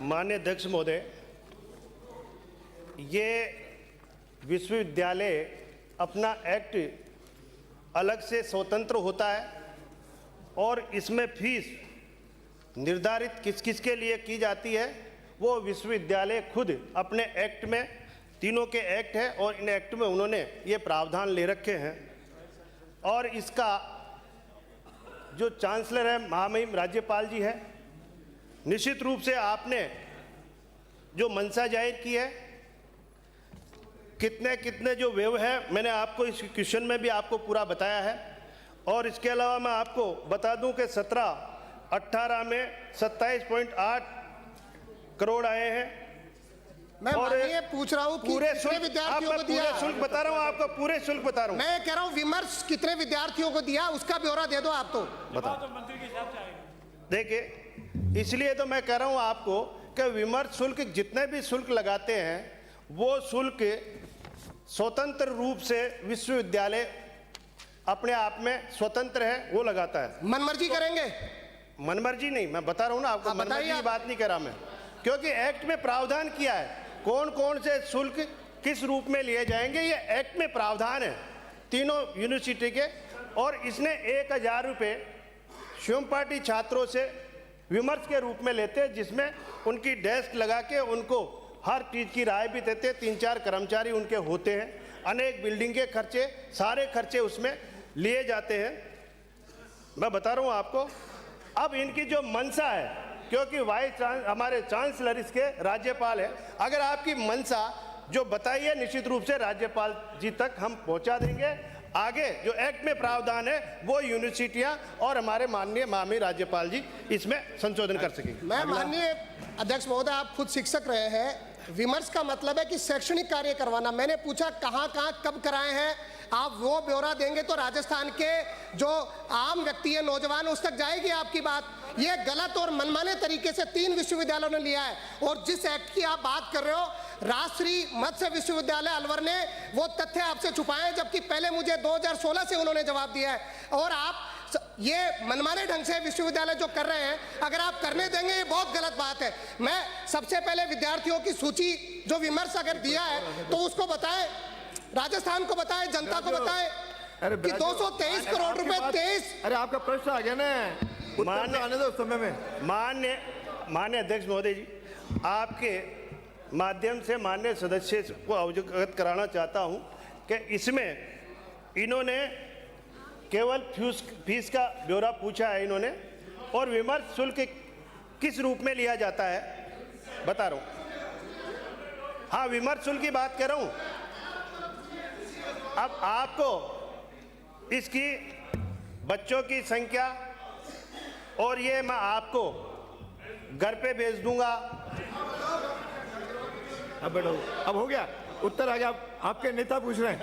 माननीय अध्यक्ष महोदय, ये विश्वविद्यालय अपना एक्ट अलग से स्वतंत्र होता है और इसमें फीस निर्धारित किस किस के लिए की जाती है वो विश्वविद्यालय खुद अपने एक्ट में, तीनों के एक्ट है और इन एक्ट में उन्होंने ये प्रावधान ले रखे हैं। और इसका जो चांसलर है महामहिम राज्यपाल जी है, निश्चित रूप से आपने जो मंशा जाहिर की है, कितने कितने जो व्यय है, मैंने आपको इस क्वेश्चन में भी आपको पूरा बताया है। और इसके अलावा मैं आपको बता दूं कि 17-18 में 27.8 करोड़ आए हैं। मैं माननीय पूछ रहा हूँ पूरे कितने विद्यार्थियों को दिया? पूरे शुल्क बता रहा हूँ आपको, पूरे शुल्क बता रहा हूँ। मैं कह रहा हूँ विमर्श कितने विद्यार्थियों को दिया उसका ब्यौरा दे दो आप। तो बता तो मंत्री के हिसाब से आएगा। देखिए, इसलिए तो मैं कह रहा हूँ आपको कि विमर्श शुल्क जितने भी शुल्क लगाते हैं वो शुल्क स्वतंत्र रूप से विश्वविद्यालय अपने आप में स्वतंत्र है, वो लगाता है। मनमर्जी करेंगे? मनमर्जी नहीं, मैं बता रहा हूँ ना आपको, मनमर्जी की बात नहीं कर रहा मैं, क्योंकि एक्ट में प्रावधान किया है कौन कौन से शुल्क किस रूप में लिए जाएंगे, ये एक्ट में प्रावधान है तीनों यूनिवर्सिटी के। और इसने 1000 रुपये शिवम पार्टी छात्रों से विमर्श के रूप में लेते हैं, जिसमें उनकी डेस्क लगा के उनको हर चीज़ की राय भी देते हैं। 3-4 कर्मचारी उनके होते हैं, अनेक बिल्डिंग के खर्चे, सारे खर्चे उसमें लिए जाते हैं। मैं बता रहा हूँ आपको, अब इनकी जो मंशा है, क्योंकि हमारे चांसलर इसके राज्यपाल है, अगर आपकी मंशा जो बताई है निश्चित रूप से राज्यपाल जी तक हम पहुंचा देंगे। आगे जो एक्ट में प्रावधान है वो यूनिवर्सिटियां और हमारे माननीय महामहिम राज्यपाल जी इसमें संशोधन कर सकेंगे। मैं माननीय अध्यक्ष महोदय, आप खुद शिक्षक रहे हैं, विमर्श का मतलब है कि शैक्षणिक कार्य करवाना। मैंने पूछा कहाँ कहाँ कब कराए हैं, आप वो ब्यौरा देंगे तो राजस्थान के जो आम व्यक्ति है, नौजवान, उस तक जाएगी आपकी बात। ये गलत और मनमाने तरीके से 3 विश्वविद्यालयों ने लिया है। और जिस एक्ट की आप बात कर रहे हो, राष्ट्रीय मत्स्य विश्वविद्यालय अलवर ने वो तथ्य आपसे छुपाए हैं, जबकि पहले मुझे 2016 से उन्होंने जवाब दिया है। और आप ये मनमाने ढंग से विश्वविद्यालय जो कर रहे हैं, अगर आप करने देंगे ये बहुत गलत बात है। मैं सबसे पहले विद्यार्थियों की सूची जो विमर्श अगर दिया है तो उसको बताएं, राजस्थान को बताएं, जनता को बताएं कि 223 करोड़ रुपए 23। अरे आपका प्रश्न आ गया ना, आने दो समय में। मान्य अध्यक्ष महोदय जी, आपके माध्यम से माननीय सदस्य को अवगत कराना चाहता हूं कि इसमें इन्होंने केवल फीस का ब्यौरा पूछा है इन्होंने, और विमर्श शुल्क किस रूप में लिया जाता है बता रहा हूं। हाँ, विमर्श शुल्क की बात कर रहा हूं। अब आपको इसकी बच्चों की संख्या और ये मैं आपको घर पे भेज दूंगा। अब बैठो, अब हो गया, उत्तर आ गया। आपके नेता पूछ रहे हैं।